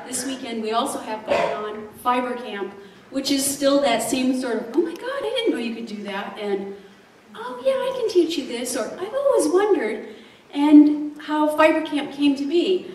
This weekend we also have going on FiberCamp, which is still that same sort of, oh my God, I didn't know you could do that, and oh yeah, I can teach you this, or I've always wondered, and how FiberCamp came to be.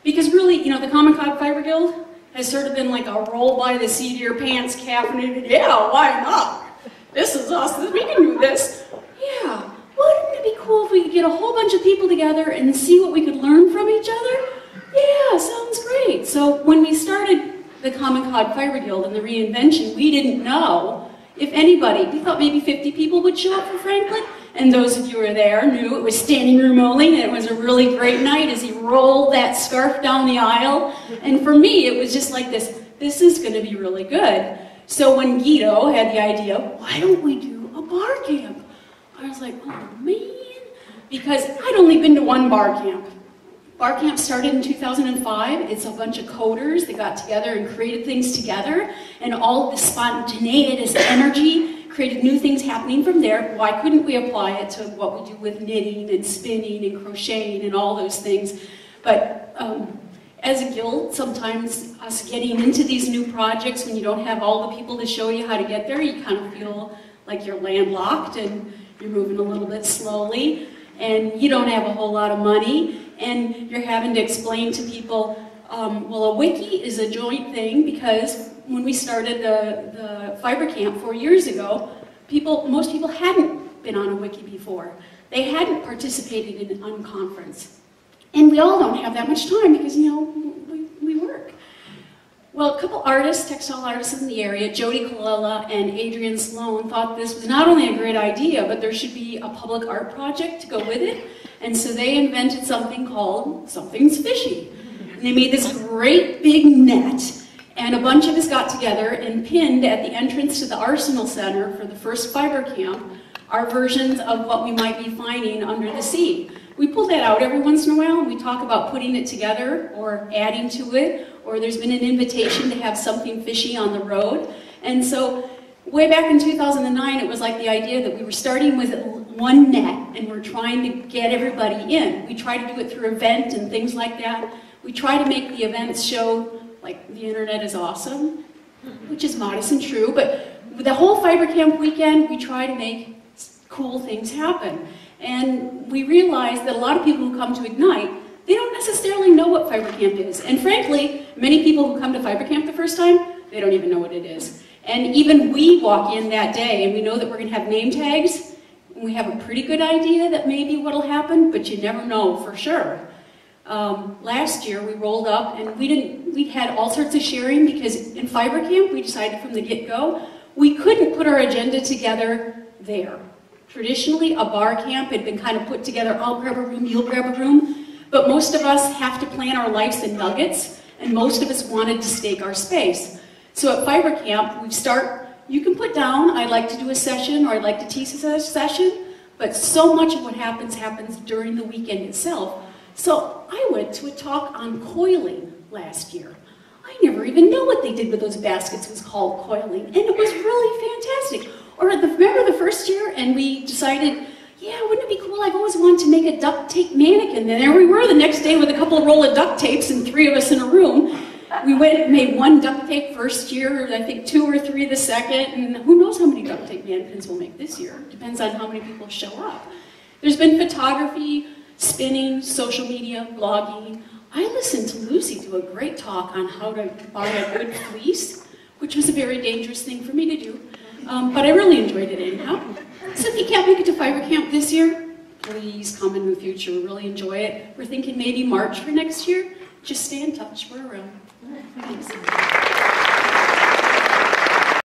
Because really, you know, the Common Cod Fiber Guild has sort of been like a roll by the seat of your pants, caffeinated, yeah, why not? This is awesome, we can do this. Yeah, wouldn't it be cool if we could get a whole bunch of people together and see what we could learn from each other? Yeah, sounds great. So when we started the Common Cod Fiber Guild and the reinvention, we didn't know if anybody, we thought maybe 50 people would show up for Franklin, and those of you who were there knew it was standing room only, and it was a really great night as he rolled that scarf down the aisle. And for me, it was just like this is going to be really good. So when Guido had the idea, why don't we do a bar camp? I was like, oh man, because I'd only been to one bar camp. Bar camp started in 2005. It's a bunch of coders that got together and created things together, and all of the spontaneous energy created new things happening from there. Why couldn't we apply it to what we do with knitting and spinning and crocheting and all those things? But as a guild, sometimes us getting into these new projects, when you don't have all the people to show you how to get there, you kind of feel like you're landlocked and you're moving a little bit slowly, and you don't have a whole lot of money, and you're having to explain to people, well, a wiki is a joint thing, because when we started the FiberCamp 4 years ago, most people hadn't been on a wiki before. They hadn't participated in an unconference. And we all don't have that much time because, you know, we work. Well, a couple artists, textile artists in the area, Jody Colella and Adrian Sloan, thought this was not only a great idea, but there should be a public art project to go with it. And so they invented something called Something's Fishy. And they made this great big net, and a bunch of us got together and pinned at the entrance to the Arsenal Center for the first FiberCamp our versions of what we might be finding under the sea. We pull that out every once in a while, and we talk about putting it together or adding to it, or there's been an invitation to have something fishy on the road. And so way back in 2009, it was like the idea that we were starting with one net, and we're trying to get everybody in. We try to do it through event and things like that. We try to make the events show like the internet is awesome, which is modest and true, but the whole FiberCamp weekend, we try to make cool things happen. And we realize that a lot of people who come to Ignite, they don't necessarily know what FiberCamp is. And frankly, many people who come to FiberCamp the first time, they don't even know what it is. And even we walk in that day and we know that we're going to have name tags, and we have a pretty good idea that maybe what'll happen, but you never know for sure. Last year we rolled up and we had all sorts of sharing, because in FiberCamp we decided from the get-go we couldn't put our agenda together there. Traditionally, a bar camp had been kind of put together, I'll grab a room, you'll grab a room, but most of us have to plan our lives in nuggets, and most of us wanted to stake our space. So at FiberCamp, you can put down, I'd like to do a session, or I'd like to teach a session, but so much of what happens during the weekend itself. So I went to a talk on coiling last year. I never even knew what they did with those baskets was called coiling, and it was really fantastic. Or remember the first year, and we decided, yeah, wouldn't it be cool? I've always wanted to make a duct tape mannequin. And there we were the next day with a couple of roll of duct tapes and 3 of us in a room. We went and made 1 duct tape first year, I think 2 or 3 the second, and who knows how many duct tape mannequins we'll make this year. Depends on how many people show up. There's been photography, spinning, social media, blogging. I listened to Lucy do a great talk on how to buy a good fleece, which was a very dangerous thing for me to do. But I really enjoyed it anyhow. So if you can't make it to FiberCamp this year, please come in the future. We really enjoy it. We're thinking maybe March for next year. Just stay in touch. We're around. Thanks.